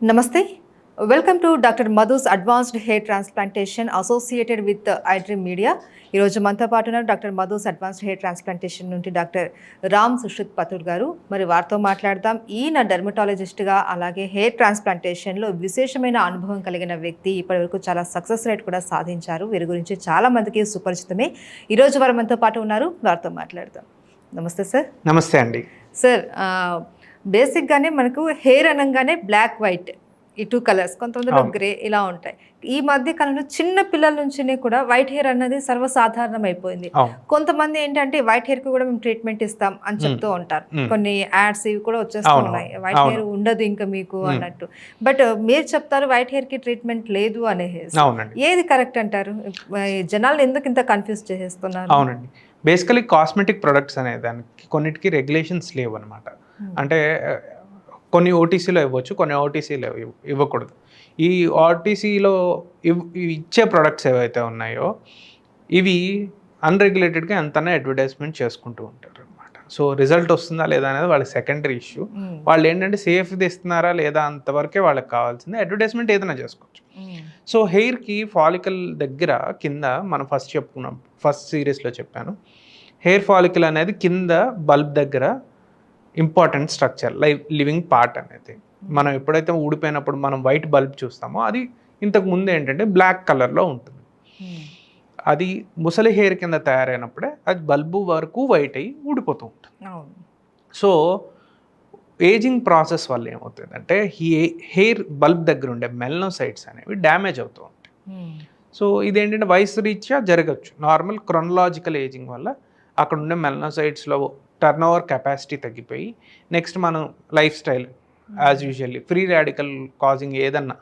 నమస్తే, welcome to doctor Madhu's advanced hair transplantation associated with iDream media. ఈరోజు మనతో పాటు ఉన్నారు doctor Madhu's advanced hair transplantation నుండి డాక్టర్ రామ్ సుశ్రుత్ పతుర్ గారు. మరి వారితో మాట్లాడదాం. ఈయన డెర్మటాలజిస్ట్గా అలాగే హెయిర్ ట్రాన్స్ప్లాంటేషన్లో విశేషమైన అనుభవం కలిగిన వ్యక్తి. ఇప్పటివరకు చాలా సక్సెస్ రేట్ కూడా సాధించారు. వీరి గురించి చాలా మందికి సుపరిచితమే. ఈరోజు వారు మనతో పాటు ఉన్నారు, వారితో మాట్లాడదాం. నమస్తే సార్. నమస్తే అండి. సార్, బేసిక్గానే మనకు హెయిర్ అనగానే బ్లాక్ వైట్ ఈ 2 కలర్స్, కొంతమందిలో గ్రే ఇలా ఉంటాయి. ఈ మధ్య కాలంలో చిన్న పిల్లల నుంచి కూడా వైట్ హెయిర్ అన్నది సర్వసాధారణం అయిపోయింది. కొంతమంది ఏంటంటే వైట్ హెయిర్ కి కూడా మేము ట్రీట్మెంట్ ఇస్తాం అని చెప్తూ ఉంటారు. కొన్ని యాడ్స్ ఇవి కూడా వచ్చేస్తూ ఉన్నాయి, వైట్ హెయిర్ ఉండదు ఇంకా మీకు అన్నట్టు. బట్ మీరు చెప్తారు వైట్ హెయిర్ కి ట్రీట్మెంట్ లేదు అనేసి. ఏది కరెక్ట్ అంటారు? జనాలు ఎందుకు ఇంత కన్ఫ్యూజ్ చేసేస్తున్నారు? అవునండి, బేసికలీ కాస్మెటిక్ ప్రొడక్ట్స్ అనే దానికి కొన్నిటికి రెగ్యులేషన్స్ లేవు అనమాట. అంటే కొన్ని ఓటీసీలో ఇవ్వచ్చు, కొన్ని ఓటీసీలో ఇవ్వకూడదు. ఈ ఓటీసీలో ఇచ్చే ప్రొడక్ట్స్ ఏవైతే ఉన్నాయో ఇవి అన్రెగ్యులేటెడ్గా ఎంతనే అడ్వర్టైజ్మెంట్ చేసుకుంటూ ఉంటారు అనమాట. సో రిజల్ట్ వస్తుందా లేదా అనేది వాళ్ళ సెకండరీ ఇష్యూ. వాళ్ళు ఏంటంటే సేఫ్ది ఇస్తున్నారా లేదా అంతవరకే వాళ్ళకి కావాల్సింది. అడ్వర్టైజ్మెంట్ ఏదైనా చేసుకోవచ్చు. సో హెయిర్కి ఫాలికల్ దగ్గర కింద మనం ఫస్ట్ చెప్పుకున్నాం, ఫస్ట్ సిరీస్లో చెప్పాను, హెయిర్ ఫాలికల్ అనేది కింద బల్బ్ దగ్గర ఇంపార్టెంట్ స్ట్రక్చర్, లివింగ్ పార్ట్ అనేది. మనం ఎప్పుడైతే ఊడిపోయినప్పుడు మనం వైట్ బల్బ్ చూస్తామో అది ఇంతకు ముందు ఏంటంటే బ్లాక్ కలర్లో ఉంటుంది. అది ముసలి హెయిర్ కింద తయారైనప్పుడే అది బల్బు వరకు వైట్ అయ్యి ఊడిపోతూ ఉంటుంది. సో ఏజింగ్ ప్రాసెస్ వల్ల ఏమవుతుంది అంటే హెయిర్ బల్బ్ దగ్గర ఉండే మెలనోసైట్స్ అనేవి డ్యామేజ్ అవుతూ ఉంటాయి. సో ఇదేంటంటే వయసు రీత్యా జరగచ్చు. నార్మల్ క్రొనలాజికల్ ఏజింగ్ వల్ల అక్కడ ఉండే మెలనోసైట్స్లో టర్న్ ఓవర్ కెపాసిటీ తగ్గిపోయి నెక్స్ట్ మనం life style as usually free radical causing ఏదన్నా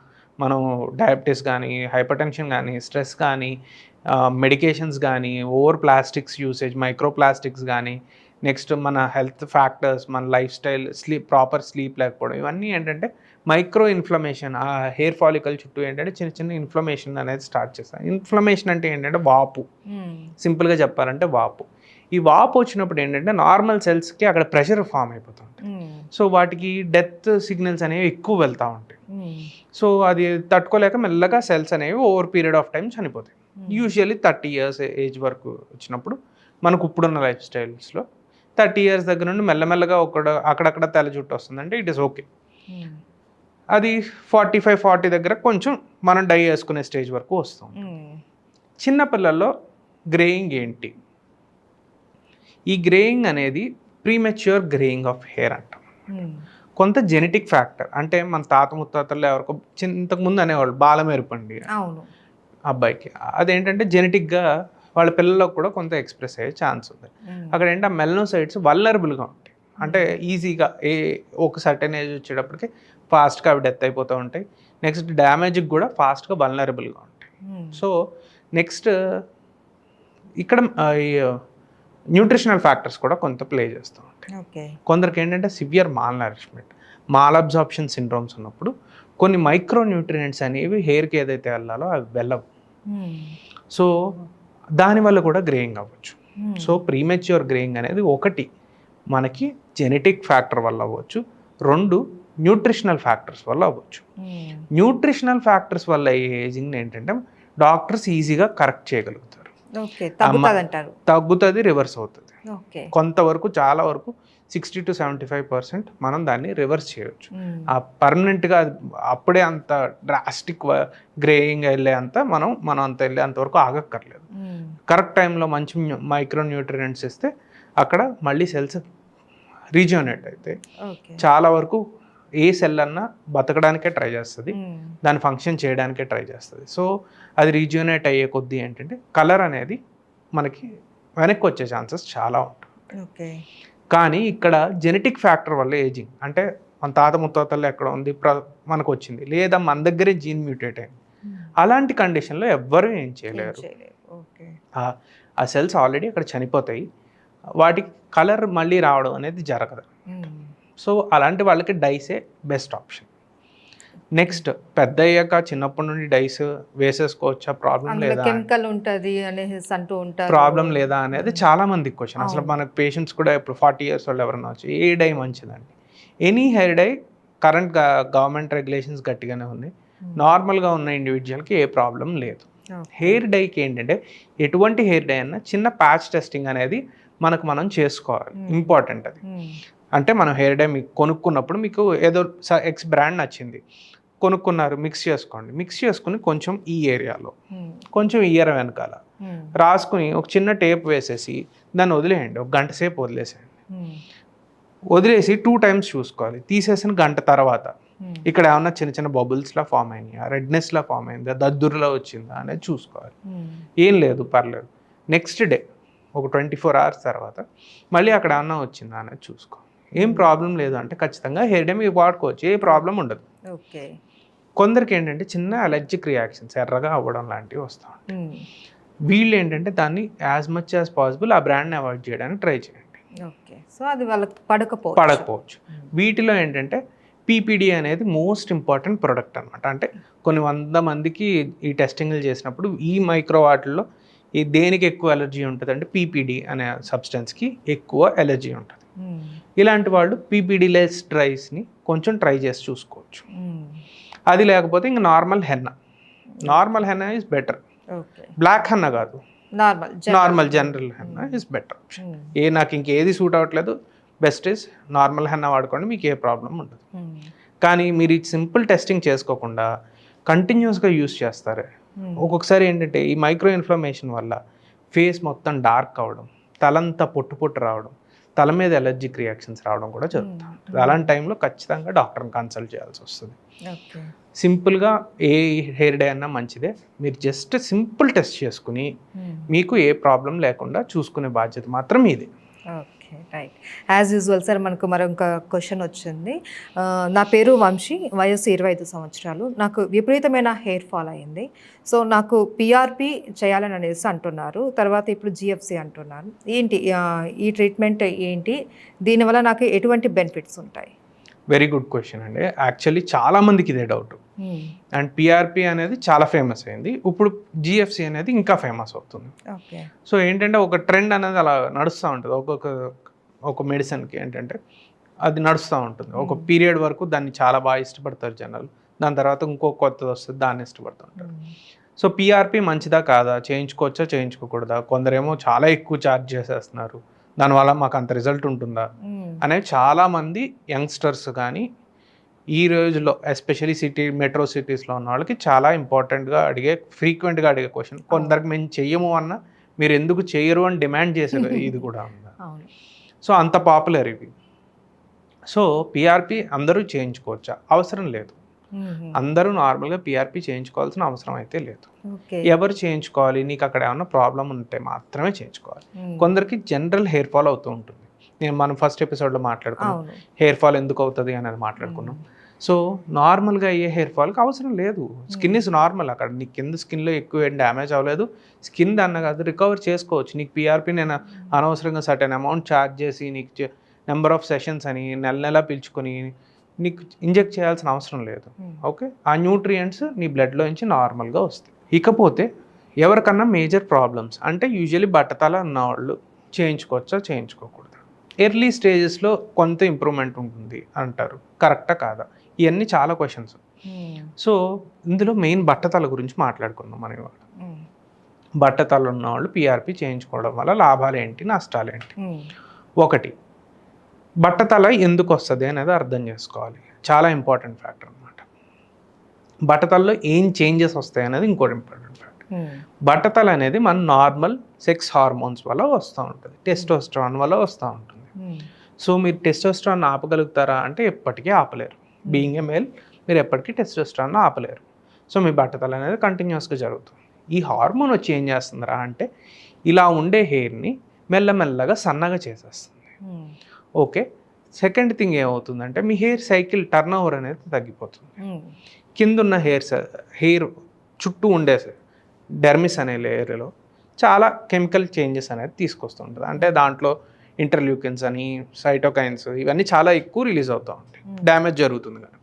మనం డయాబెటీస్ కానీ, హైపర్ టెన్షన్ కానీ, స్ట్రెస్ కానీ, మెడికేషన్స్ కానీ, over plastics usage, micro plastics కానీ, నెక్స్ట్ మన హెల్త్ ఫ్యాక్టర్స్, మన లైఫ్ స్టైల్, ప్రాపర్ స్లీప్ లేకపోవడం, ఇవన్నీ ఏంటంటే మైక్రో ఇన్ఫ్లమేషన్, ఆ హెయిర్ ఫాలికల్ చుట్టూ ఏంటంటే చిన్న చిన్న ఇన్ఫ్లమేషన్ అనేది స్టార్ట్ చేస్తాం. ఇన్ఫ్లమేషన్ అంటే ఏంటంటే వాపు, సింపుల్గా చెప్పాలంటే వాపు. ఈ వాపు వచ్చినప్పుడు ఏంటంటే నార్మల్ సెల్స్కి అక్కడ ప్రెషర్ ఫామ్ అయిపోతుంది. సో వాటికి డెత్ సిగ్నల్స్ అనేవి ఎక్కువ వెళ్తూ ఉంటాయి. సో అది తట్టుకోలేక మెల్లగా సెల్స్ అనేవి ఓవర్ పీరియడ్ ఆఫ్ టైం చనిపోతాయి. యూజువల్లీ 30 years ఏజ్ వరకు వచ్చినప్పుడు మనకు ఇప్పుడున్న లైఫ్ స్టైల్స్లో 30 years దగ్గర నుండి మెల్లమెల్లగా అక్కడక్కడ తెల్ల జుట్టు వస్తుందంటే ఇట్ ఈస్ ఓకే. అది 45-40 దగ్గర కొంచెం మనం డై వేసుకునే స్టేజ్ వరకు వస్తాం. చిన్నపిల్లల్లో గ్రేయింగ్ ఏంటి? ఈ గ్రేయింగ్ అనేది ప్రీమెచ్యూర్ గ్రేయింగ్ ఆఫ్ హెయిర్ అంటాం. కొంత జెనెటిక్ ఫ్యాక్టర్, అంటే మన తాత ముత్తాతల్లో ఎవరికో ఇంతకుముందు అనేవాళ్ళు బాలమేరుపండి అబ్బాయికి, అదేంటంటే జెనెటిక్గా వాళ్ళ పిల్లలకు కూడా కొంత ఎక్స్ప్రెస్ అయ్యే ఛాన్స్ ఉంది. అక్కడ ఏంటంటే మెలనోసైట్స్ వల్నరబుల్గా ఉంటాయి. అంటే ఈజీగా ఒక సర్టెన్ ఏజ్ వచ్చేటప్పటికి ఫాస్ట్గా అవి డెత్ అయిపోతూ ఉంటాయి. నెక్స్ట్ డ్యామేజ్కి కూడా ఫాస్ట్గా వల్నరబుల్గా ఉంటాయి. సో నెక్స్ట్ ఇక్కడ న్యూట్రిషనల్ ఫ్యాక్టర్స్ కూడా కొంత ప్లే చేస్తూ ఉంటాయి. కొందరికి ఏంటంటే severe mall nourishment, mall absorption syndromes ఉన్నప్పుడు కొన్ని మైక్రో న్యూట్రియంట్స్ అనేవి హెయిర్కి ఏదైతే వెళ్ళాలో అవి వెళ్ళవు. సో దానివల్ల కూడా గ్రేయింగ్ అవ్వచ్చు. సో ప్రీమెచ్యూర్ గ్రేయింగ్ అనేది ఒకటి మనకి జెనెటిక్ ఫ్యాక్టర్ వల్ల అవ్వచ్చు, 2 న్యూట్రిషనల్ ఫ్యాక్టర్స్ వల్ల అవ్వచ్చు. న్యూట్రిషనల్ ఫ్యాక్టర్స్ వల్ల ఏజింగ్ ఏంటంటే డాక్టర్స్ ఈజీగా కరెక్ట్ చేయగలుగుతారు. తగ్గుతుంది, రివర్స్ అవుతుంది. కొంతవరకు చాలా వరకు 60 to 75% మనం దాన్ని రివర్స్ చేయవచ్చు. ఆ పర్మనెంట్గా అప్పుడే అంత డ్రాస్టిక్ గ్రేయింగ్ వెళ్ళే అంత మనం అంత వెళ్ళే అంతవరకు ఆగక్కర్లేదు. కరెక్ట్ టైంలో మంచి మైక్రో న్యూట్రియంట్స్ ఇస్తే అక్కడ మళ్ళీ సెల్స్ రీజనరేట్ అవుతాయి. చాలా వరకు ఏ సెల్ అన్నా బతకడానికే ట్రై చేస్తుంది, దాని ఫంక్షన్ చేయడానికే ట్రై చేస్తుంది. సో అది రీజనరేట్ అయ్యే కొద్దీ ఏంటంటే కలర్ అనేది మనకి వెనక్కి వచ్చే ఛాన్సెస్ చాలా ఉంటాయి. కానీ ఇక్కడ జెనెటిక్ ఫ్యాక్టర్ వల్ల ఏజింగ్, అంటే మన తాత ముత్తాతల్లో ఎక్కడ ఉంది మనకు వచ్చింది, లేదా మన దగ్గరే జీన్ మ్యూటేట్ అయింది, అలాంటి కండిషన్లో ఎవ్వరూ ఏం చేయలేరు. ఆ సెల్స్ ఆల్రెడీ అక్కడ చనిపోతాయి, వాటికి కలర్ మళ్ళీ రావడం అనేది జరగదు. సో అలాంటి వాళ్ళకి డైసే బెస్ట్ ఆప్షన్. నెక్స్ట్ పెద్ద అయ్యాక చిన్నప్పటి నుండి డైస్ వేసేసుకోవచ్చా, ప్రాబ్లం లేదా, కెమికల్ ఉంటుంది అనేసి అంటూ ఉంటారు, ప్రాబ్లం లేదా అనేది చాలా మందికి క్వశ్చన్. అసలు మనకు పేషెంట్స్ కూడా ఇప్పుడు 40 years వాళ్ళు ఎవరన్నా వచ్చి ఏ డై మంచిదండి? Any hair dye current government regulations గట్టిగానే ఉన్నాయి. నార్మల్గా ఉన్న ఇండివిజువల్కి ఏ ప్రాబ్లం లేదు. హెయిర్ డైకి ఏంటంటే ఎటువంటి హెయిర్ డై అన్నా చిన్న ప్యాచ్ టెస్టింగ్ అనేది మనం చేసుకోవాలి, ఇంపార్టెంట్ అది. అంటే మనం హెయిర్ డై మీకు కొనుక్కున్నప్పుడు మీకు ఏదో ఎక్స్ బ్రాండ్ నచ్చింది, కొనుక్కున్నారు, మిక్స్ చేసుకుని కొంచెం ఈ ఏరియాలో కొంచెం ఇయర్ వెనకాల రాసుకుని ఒక చిన్న టేప్ వేసేసి దాన్ని వదిలేయండి, ఒక గంట సేపు వదిలేసి 2 times చూసుకోవాలి. తీసేసిన గంట తర్వాత ఇక్కడ ఏమన్నా చిన్న చిన్న బబుల్స్లా ఫామ్ అయినాయా, రెడ్నెస్లా ఫామ్ అయిందా, దద్దురులా వచ్చిందా అనేది చూసుకోవాలి. ఏం లేదు, పర్లేదు. నెక్స్ట్ డే ఒక 24 hours తర్వాత మళ్ళీ అక్కడ ఏమన్నా వచ్చిందా అనేది చూసుకోవాలి. ఏం ప్రాబ్లం లేదు అంటే ఖచ్చితంగా హెయిర్ డే మీరు వాడుకోవచ్చు, ఏ ప్రాబ్లం ఉండదు. కొందరికి ఏంటంటే చిన్న అలర్జిక్ రియాక్షన్స్, ఎర్రగా అవ్వడం లాంటివి వస్తూ ఉంటాయి. వీళ్ళు ఏంటంటే దాన్ని యాజ్ మచ్ యాజ్ పాసిబుల్ ఆ బ్రాండ్ని అవాయిడ్ చేయడానికి ట్రై చేయండి. సో అది వాళ్ళకి పడకపోవచ్చు. వీటిలో ఏంటంటే పీపీడీ అనేది మోస్ట్ ఇంపార్టెంట్ ప్రోడక్ట్ అనమాట. అంటే కొన్ని 100 మందికి ఈ టెస్టింగ్లు చేసినప్పుడు ఈ మైక్రో వాటిల్లో ఈ దేనికి ఎక్కువ ఎలర్జీ ఉంటుంది అంటే పీపీడీ అనే సబ్స్టెన్స్కి ఎక్కువ ఎలర్జీ ఉంటుంది. ఇలాంటి వాళ్ళు పీపీడీ లెస్ డ్రైస్ని కొంచెం ట్రై చేసి చూసుకోవచ్చు. అది లేకపోతే ఇంకా normal henna is better. Black henna కాదు, normal general henna is better option. నాకు ఇంకేది సూట్ అవ్వట్లేదు, బెస్ట్ ఈజ్ నార్మల్ హెన్నా వాడుకోండి, మీకు ఏ ప్రాబ్లం ఉండదు. కానీ మీరు ఈ సింపుల్ టెస్టింగ్ చేసుకోకుండా కంటిన్యూస్గా యూస్ చేస్తారు. ఒక్కొక్కసారి ఏంటంటే ఈ మైక్రో ఇన్ఫ్లమేషన్ వల్ల ఫేస్ మొత్తం డార్క్ అవ్వడం, తలంతా పొట్టు రావడం, తల మీద ఎలర్జిక్ రియాక్షన్స్ రావడం కూడా జరుగుతుంది. అలాంటి టైంలో ఖచ్చితంగా డాక్టర్ని కన్సల్ట్ చేయాల్సి వస్తుంది. సింపుల్గా ఏ హెయిర్ డే అన్నా మంచిదే, మీరు జస్ట్ సింపుల్ టెస్ట్ చేసుకుని మీకు ఏ ప్రాబ్లం లేకుండా చూసుకునే బాధ్యత మాత్రం మీదే. Okay, right. As usual sir, మనకు మరొక క్వశ్చన్ వచ్చింది. నా పేరు వంశీ, వయసు 25 సంవత్సరాలు. నాకు విపరీతమైన హెయిర్ ఫాల్ అయింది. సో నాకు పిఆర్పి చేయాలని అనేసి అంటున్నారు, తర్వాత ఇప్పుడు జిఎఫ్సి అంటున్నారు. ఏంటి ఈ ట్రీట్మెంట్ ఏంటి, దీనివల్ల నాకు ఎటువంటి బెనిఫిట్స్ ఉంటాయి? వెరీ గుడ్ క్వశ్చన్ అండి. యాక్చువల్లీ చాలా మందికి ఇదే డౌట్. అండ్ పిఆర్పి అనేది చాలా ఫేమస్ అయింది, ఇప్పుడు జిఎఫ్సి అనేది ఇంకా ఫేమస్ అవుతుంది. సో ఏంటంటే ఒక ట్రెండ్ అనేది అలా నడుస్తూ ఉంటుంది. ఒక మెడిసిన్కి ఏంటంటే అది నడుస్తూ ఉంటుంది. ఒక పీరియడ్ వరకు దాన్ని చాలా బాగా ఇష్టపడతారు జనాలు, దాని తర్వాత ఇంకో కొత్తది వస్తుంది, దాన్ని ఇష్టపడుతుంటారు. సో పిఆర్పి మంచిదా కాదా, చేయించుకోవచ్చా చేయించుకోకూడదా, కొందరేమో చాలా ఎక్కువ ఛార్జ్ చేసేస్తున్నారు, దానివల్ల మాకు అంత రిజల్ట్ ఉంటుందా అనేది చాలామంది యంగ్స్టర్స్ కానీ ఈ రోజుల్లో ఎస్పెషలీ మెట్రో సిటీస్లో ఉన్న వాళ్ళకి చాలా ఇంపార్టెంట్గా ఫ్రీక్వెంట్గా అడిగే క్వశ్చన్. కొందరికి మేము చెయ్యము అన్న మీరు ఎందుకు చెయ్యరు అని డిమాండ్ చేసే ఇది కూడా ఉంది. సో అంత పాపులర్ ఇవి. సో పిఆర్పి అందరూ చేయించుకోవచ్చా? అవసరం లేదు. అందరూ నార్మల్గా పిఆర్పి చేయించుకోవాల్సిన అవసరం అయితే లేదు. ఎవరు చేయించుకోవాలి, నీకు అక్కడ ఏమన్నా ప్రాబ్లం ఉంటే మాత్రమే చేయించుకోవాలి. కొందరికి జనరల్ హెయిర్ ఫాల్ అవుతూ ఉంటుంది. మనం ఫస్ట్ ఎపిసోడ్లో మాట్లాడుకున్నాం హెయిర్ ఫాల్ ఎందుకు అవుతుంది అనేది మాట్లాడుకున్నాం. సో నార్మల్గా అయ్యే హెయిర్ ఫాల్కి అవసరం లేదు. స్కిన్ ఇస్ నార్మల్, అక్కడ నీకు కింద స్కిన్లో ఎక్కువ ఏం డ్యామేజ్ అవ్వలేదు. స్కిన్ దాన్ని కాదు, రికవర్ చేసుకోవచ్చు. నీకు పిఆర్పి నేను అనవసరంగా సర్టెన్ అమౌంట్ ఛార్జ్ చేసి నీకు నెంబర్ ఆఫ్ సెషన్స్ అని నెల పిలుచుకొని నీకు ఇంజెక్ట్ చేయాల్సిన అవసరం లేదు. ఓకే, ఆ న్యూట్రియంట్స్ నీ బ్లడ్లో నుంచి నార్మల్గా వస్తాయి. ఇకపోతే ఎవరికన్నా మేజర్ ప్రాబ్లమ్స్ అంటే యూజువల్లీ బట్టతల ఉన్నవాళ్ళు చేయించుకోవచ్చా చేయించుకోకూడదు. ఎర్లీ స్టేజెస్లో కొంత ఇంప్రూవ్మెంట్ ఉంటుంది అంటారు, కరెక్టా కాదా? ఇవన్నీ చాలా క్వశ్చన్స్. సో ఇందులో మెయిన్ బట్టతల గురించి మాట్లాడుకుందాం మనం ఇవాళ. బట్టతల ఉన్నవాళ్ళు పిఆర్పి చేయించుకోవడం వల్ల లాభాలు ఏంటి, నష్టాలు ఏంటి? ఒకటి, బట్టతల ఎందుకు వస్తుంది అనేది అర్థం చేసుకోవాలి, చాలా ఇంపార్టెంట్ ఫ్యాక్టర్ అనమాట. బట్టతలలో ఏం చేంజెస్ వస్తాయి అనేది ఇంకోటి ఇంపార్టెంట్ ఫ్యాక్టర్. బట్టతల అనేది మన నార్మల్ సెక్స్ హార్మోన్స్ వల్ల వస్తూ ఉంటుంది, టెస్టోస్టెరాన్ వల్ల వస్తూ ఉంటుంది. సో మీరు టెస్టోస్టెరాన్ ఆపగలుగుతారా అంటే ఎప్పటికీ ఆపలేరు. బీయింగ్ ఏ మేల్ మీరు ఎప్పటికీ టెస్టోస్టెరాన్ ఆపలేరు. సో మీ బట్టతల అనేది కంటిన్యూస్గా జరుగుతుంది. ఈ హార్మోన్ వచ్చి ఏం చేస్తుందిరా అంటే ఇలా ఉండే హెయిర్ని మెల్లమెల్లగా సన్నగా చేసేస్తుంది. ఓకే, సెకండ్ థింగ్ ఏమవుతుందంటే మీ హెయిర్ సైకిల్ టర్న్ ఓవర్ అనేది తగ్గిపోతుంది. కింద ఉన్న హెయిర్ చుట్టూ ఉండే డెర్మిస్ అనే లేయర్లో చాలా కెమికల్ చేంజెస్ అనేది తీసుకొస్తుంటుంది. అంటే దాంట్లో ఇంటర్ల్యూకిన్స్ అని, సైటోకైన్స్, ఇవన్నీ చాలా ఎక్కువ రిలీజ్ అవుతూ ఉంటాయి, డ్యామేజ్ జరుగుతుంది కనుక.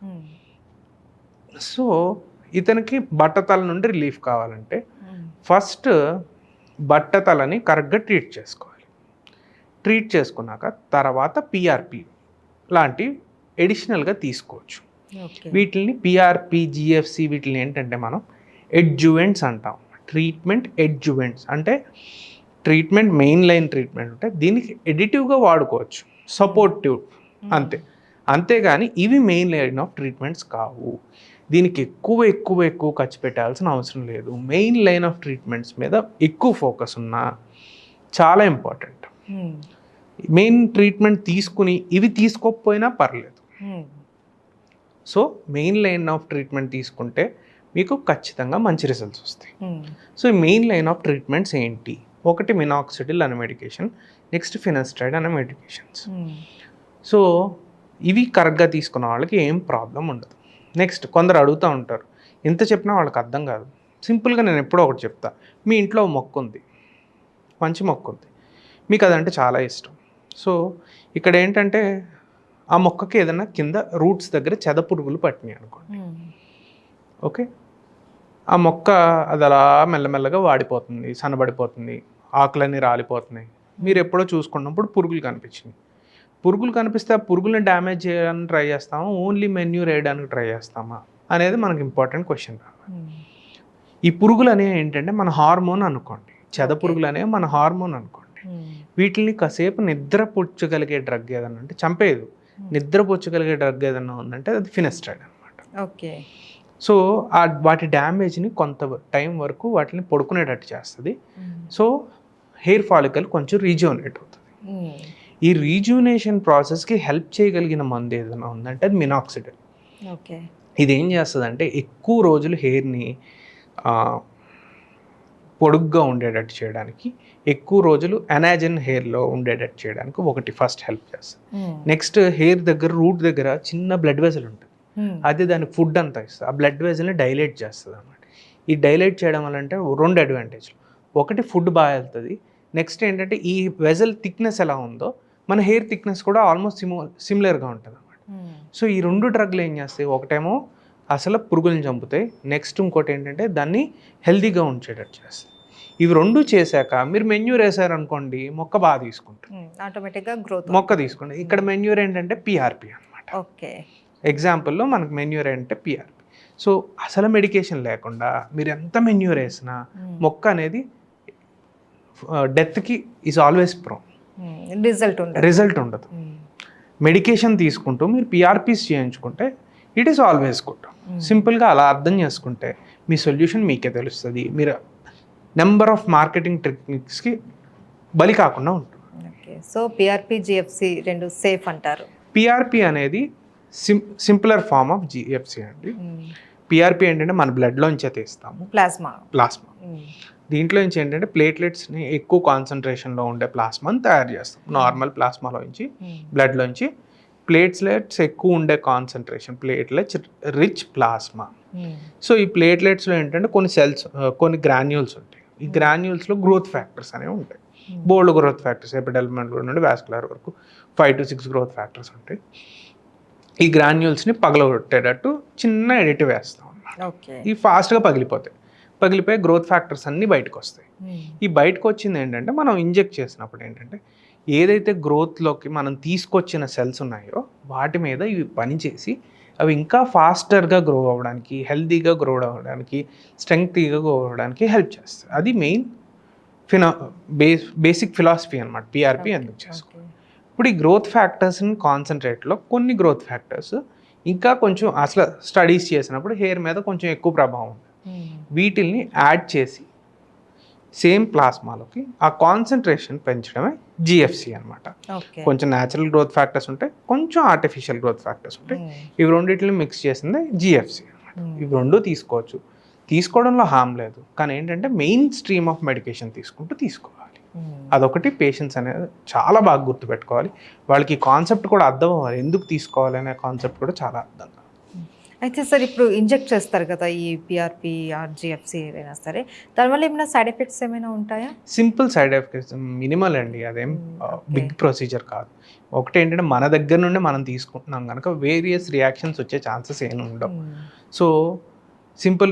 సో ఇతనికి బట్టతల నుండి రిలీఫ్ కావాలంటే ఫస్ట్ బట్టతలని కరెక్ట్గా ట్రీట్ చేసుకోవాలి. ట్రీట్ చేసుకున్నాక తర్వాత పిఆర్పి లాంటి ఎడిషనల్గా తీసుకోవచ్చు. ఓకే. వీటిని పిఆర్పి, జిఎఫ్సి వీటిని ఏంటంటే మనం ఎడ్జువెంట్స్ అంటాం. ట్రీట్మెంట్ ఎడ్జువెంట్స్ అంటే ట్రీట్మెంట్ మెయిన్ లైన్ ట్రీట్మెంట్ అంటే దీనికి ఎడిటివ్గా వాడుకోవచ్చు, సపోర్టివ్ అంతే. అంతేగాని ఇవి మెయిన్ లైన్ ఆఫ్ ట్రీట్మెంట్స్ కావు. దీనికి ఎక్కువ ఖర్చు పెట్టాల్సిన అవసరం లేదు. మెయిన్ లైన్ ఆఫ్ ట్రీట్మెంట్స్ మీద ఎక్కువ ఫోకస్ ఉన్నా చాలా ఇంపార్టెంట్. మెయిన్ ట్రీట్మెంట్ తీసుకుని ఇవి తీసుకోకపోయినా పర్లేదు. So main line of treatment తీసుకుంటే మీకు ఖచ్చితంగా మంచి రిజల్ట్స్ వస్తాయి. So main line of treatments ఏంటి? ఒకటి మినాక్సిడిల్ అనే మెడికేషన్, నెక్స్ట్ ఫినాస్టైడ్ అనే మెడికేషన్స్. సో ఇవి కరెక్ట్గా తీసుకున్న వాళ్ళకి ఏం ప్రాబ్లం ఉండదు. నెక్స్ట్ కొందరు అడుగుతూ ఉంటారు, ఎంత చెప్పినా వాళ్ళకి అర్థం కాదు. సింపుల్గా నేను ఎప్పుడో ఒకటి చెప్తా. మీ ఇంట్లో మొక్క ఉంది, మంచి మొక్క ఉంది, మీకు అదంటే చాలా ఇష్టం. సో ఇక్కడ ఏంటంటే ఆ మొక్కకి ఏదైనా కింద రూట్స్ దగ్గర చెద పురుగులు పట్టినాయి అనుకోండి. ఓకే, ఆ మొక్క అది అలా మెల్లమెల్లగా వాడిపోతుంది, సన్నబడిపోతుంది, ఆకులన్నీ రాలిపోతున్నాయి. మీరు ఎప్పుడో చూసుకున్నప్పుడు పురుగులు కనిపించినాయి. పురుగులు కనిపిస్తే ఆ పురుగులను డ్యామేజ్ చేయడానికి ట్రై చేస్తామా, ఓన్లీ మెన్యూర్ వేయడానికి ట్రై చేస్తామా అనేది మనకు ఇంపార్టెంట్ క్వశ్చన్. ఈ పురుగులు అనేవి ఏంటంటే మన హార్మోన్ అనుకోండి, చెద పురుగులు అనేవి మన హార్మోన్ అనుకోండి. వీటిని కాసేపు నిద్రపుచ్చగలిగే డ్రగ్ ఏదన్నా అంటే చంపేది, నిద్రపుచ్చగలిగే డ్రగ్ ఏదన్నా ఉందంటే అది ఫినాస్టైడ్ అనమాట. ఓకే. సో వాటి డ్యామేజ్ని కొంత టైం వరకు వాటిని పడుకునేటట్టు చేస్తుంది. సో హెయిర్ ఫాలికల్ కొంచెం రీజువనేట్ అవుతుంది. ఈ రీజువనేషన్ ప్రాసెస్కి హెల్ప్ చేయగలిగిన మందు ఏదైనా ఉందంటే అది మినాక్సిడిల్. ఓకే. ఇది ఏం చేస్తుంది అంటే ఎక్కువ రోజులు హెయిర్ని పొడుగ్గా ఉండేటట్టు చేయడానికి, ఎక్కువ రోజులు ఎనాజన్ హెయిర్లో ఉండేటట్టు చేయడానికి ఒకటి ఫస్ట్ హెల్ప్ చేస్తుంది. నెక్స్ట్ హెయిర్ దగ్గర రూట్ దగ్గర చిన్న బ్లడ్ వెజల్ ఉంటుంది, అది దానికి ఫుడ్ అంతా ఇస్తుంది. ఆ బ్లడ్ వెజల్ని డైలేట్ చేస్తుంది అన్నమాట. ఈ డైలేట్ చేయడం వల్ల అంటే రెండు అడ్వాంటేజ్లు. ఒకటి ఫుడ్ బాగా వెళ్తుంది. నెక్స్ట్ ఏంటంటే ఈ వెజల్ థిక్నెస్ ఎలా ఉందో మన హెయిర్ థిక్నెస్ కూడా ఆల్మోస్ట్ సిమిలర్గా ఉంటుంది అన్నమాట. సో ఈ రెండు డ్రగ్లు ఏం చేస్తాయి, ఒకటేమో అసలు పురుగులను చంపుతాయి, నెక్స్ట్ ఇంకోటి ఏంటంటే దాన్ని హెల్తీగా ఉంచేటట్టు చేస్తాయి. ఇవి రెండు చేశాక మీరు మెన్యూర్ వేసారనుకోండి, మొక్క బాగా తీసుకుంటుంది, ఆటోమేటిక్గా గ్రోత్ మొక్క తీసుకుంటుంది. ఇక్కడ మెన్యూర్ ఏంటంటే పిఆర్పి అనమాట. ఓకే. ఎగ్జాంపుల్లో మనకు మెన్యూర్ అంటే పిఆర్పి. సో అసలు మెడికేషన్ లేకుండా మీరు ఎంత మెన్యూర్ వేసినా మొక్క అనేది డెత్కి ఈజ్ ఆల్వేస్ ప్రో, రిజల్ట్ ఉండదు. మెడికేషన్ తీసుకుంటూ మీరు పిఆర్పీస్ చేయించుకుంటే ఇట్ ఈస్ ఆల్వేస్ గుడ్. సింపుల్గా అలా అర్థం చేసుకుంటే మీ సొల్యూషన్ మీకే తెలుస్తుంది. మీరు నెంబర్ ఆఫ్ మార్కెటింగ్ టెక్నిక్స్కి బలి కాకుండా ఉంటుంది. సో పిఆర్పి, జిఎఫ్సి రెండు సేఫ్ అంటారు. పిఆర్పి అనేది సింపులర్ ఫామ్ ఆఫ్ జిఎఫ్సి అండి. పిఆర్పి ఏంటంటే మన బ్లడ్లోంచే తీస్తాము, ప్లాస్మా. దీంట్లో నుంచి ఏంటంటే ప్లేట్లెట్స్ని ఎక్కువ కాన్సన్ట్రేషన్లో ఉండే ప్లాస్మాని తయారు చేస్తాం. నార్మల్ ప్లాస్మాలోంచి బ్లడ్లోంచి ప్లేట్లెట్స్ ఎక్కువ ఉండే concentration, platelets rich plasma. So ఈ ప్లేట్లెట్స్లో ఏంటంటే కొన్ని సెల్స్, కొన్ని గ్రాన్యూల్స్ ఉంటాయి. ఈ గ్రాన్యూల్స్లో గ్రోత్ ఫ్యాక్టర్స్ అనేవి ఉంటాయి. బోల్డ్ గ్రోత్ ఫ్యాక్టర్స్, ఎపిడెల్మెంట్ నుండి వాస్కులర్ వరకు 5 to 6 గ్రోత్ ఫ్యాక్టర్స్ ఉంటాయి. ఈ గ్రాన్యూల్స్ని పగలగొట్టేటట్టు చిన్న ఎడిటివ్ వేస్తాం అన్నమాట. ఇవి ఫాస్ట్గా పగిలిపోయి గ్రోత్ ఫ్యాక్టర్స్ అన్నీ బయటకు వస్తాయి. ఈ బయటకు వచ్చింది ఏంటంటే మనం ఇంజెక్ట్ చేసినప్పుడు ఏంటంటే ఏదైతే గ్రోత్లోకి మనం తీసుకొచ్చిన సెల్స్ ఉన్నాయో వాటి మీద ఇవి పనిచేసి అవి ఇంకా ఫాస్టర్గా గ్రో అవ్వడానికి, హెల్తీగా గ్రో అవ్వడానికి, స్ట్రెంగ్తీగా గ్రో అవ్వడానికి హెల్ప్ చేస్తుంది. అది మెయిన్ బేసిక్ ఫిలాసఫీ అనమాట పిఆర్పి ఎందుకు చేసుకోవాలి. ఇప్పుడు ఈ గ్రోత్ ఫ్యాక్టర్స్ని కాన్సన్ట్రేట్లో కొన్ని గ్రోత్ ఫ్యాక్టర్స్ ఇంకా కొంచెం అసలు స్టడీస్ చేసినప్పుడు హెయిర్ మీద కొంచెం ఎక్కువ ప్రభావం ఉంది. వీటిల్ని యాడ్ చేసి సేమ్ ప్లాస్మాలోకి ఆ కాన్సన్ట్రేషన్ పెంచడమే జిఎఫ్సి అనమాట. కొంచెం న్యాచురల్ గ్రోత్ ఫ్యాక్టర్స్ ఉంటాయి, కొంచెం ఆర్టిఫిషియల్ గ్రోత్ ఫ్యాక్టర్స్ ఉంటాయి. ఇవి రెండింటిని మిక్స్ చేసిందే జిఎఫ్సి అనమాట. ఇవి రెండు తీసుకోవచ్చు, తీసుకోవడంలో హామ్ లేదు. కానీ ఏంటంటే మెయిన్ స్ట్రీమ్ ఆఫ్ మెడికేషన్ తీసుకోవాలి. అదొకటి పేషెంట్స్ అనేది చాలా బాగా గుర్తుపెట్టుకోవాలి. వాళ్ళకి కాన్సెప్ట్ కూడా అర్థం అవ్వాలి, ఎందుకు తీసుకోవాలి అనే కాన్సెప్ట్ కూడా చాలా అర్థం కావాలి. అయితే సార్ ఇప్పుడు ఇంజెక్ట్ చేస్తారు కదా ఈ పిఆర్పి ఆర్ జిఎఫ్సి ఏదైనా సరే, దానివల్ల ఏమైనా సైడ్ ఎఫెక్ట్స్ ఏమైనా ఉంటాయా? సింపుల్ సైడ్ ఎఫెక్ట్స్ మినిమల్ అండి, అదేం బిగ్ ప్రొసీజర్ కాదు. ఒకటి ఏంటంటే మన దగ్గర నుండి మనం తీసుకుంటున్నాం కనుక వేరియస్ రియాక్షన్స్ వచ్చే ఛాన్సెస్ ఏమి ఉండవు. So simple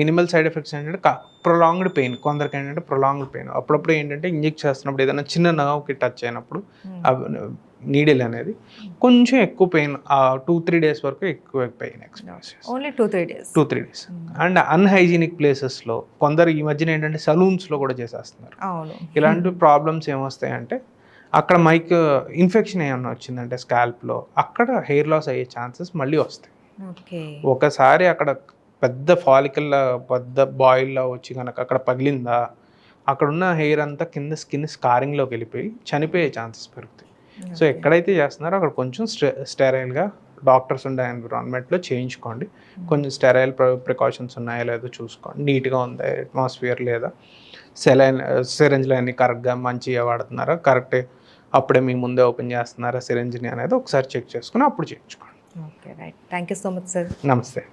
minimal side effects ఏంటంటే ప్రొలాంగ్డ్ పెయిన్, కొందరికి ఏంటంటే ప్రొలాంగ్డ్ పెయిన్. అప్పుడప్పుడు ఏంటంటే ఇంజెక్ట్ చేస్తున్నప్పుడు ఏదైనా చిన్న నర్వ్కి టచ్ అయినప్పుడు నీడిల్ అనేది కొంచెం ఎక్కువ పెయిన్ 2-3 డేస్ వరకు ఎక్కువ పెయిన్ ఎక్స్పీరియన్స్ చేస్తారు. Only 2-3 days. 2-3 days. And unhygienic ప్లేసెస్లో కొందరు ఈ మధ్యన ఏంటంటే సలూన్స్లో కూడా చేసేస్తున్నారు. అవును. ఇలాంటి ప్రాబ్లమ్స్ ఏమొస్తాయంటే అక్కడ ఇన్ఫెక్షన్ ఏమన్నా వచ్చిందంటే స్కాల్ప్లో అక్కడ హెయిర్ లాస్ అయ్యే ఛాన్సెస్ మళ్ళీ వస్తాయి. ఓకే. ఒకసారి అక్కడ పెద్ద ఫాలికల్లా పెద్ద బాయిల్లా వచ్చి కనుక అక్కడ పగిలిందా అక్కడున్న హెయిర్ అంతా కింద స్కిన్ స్కారింగ్లోకి వెళ్ళిపోయి చనిపోయే ఛాన్సెస్ పెరుగుతాయి. సో ఎక్కడైతే చేస్తున్నారో అక్కడ కొంచెం స్టెరైల్గా డాక్టర్స్ ఉండే ఎన్విరాన్మెంట్లో చేయించుకోండి. కొంచెం స్టెరైల్ ప్రికాషన్స్ ఉన్నాయో లేదో చూసుకోండి, నీట్గా ఉందా అట్మాస్ఫియర్, లేదా సిరెంజ్లు అన్ని కరెక్ట్గా మంచిగా వాడుతున్నారా, కరెక్ట్ అప్పుడే మీ ముందే ఓపెన్ చేస్తున్నారా సిరెంజ్ని అనేది ఒకసారి చెక్ చేసుకుని అప్పుడు చేయించుకోండి. Okay, right. Thank you so much sir. నమస్తే.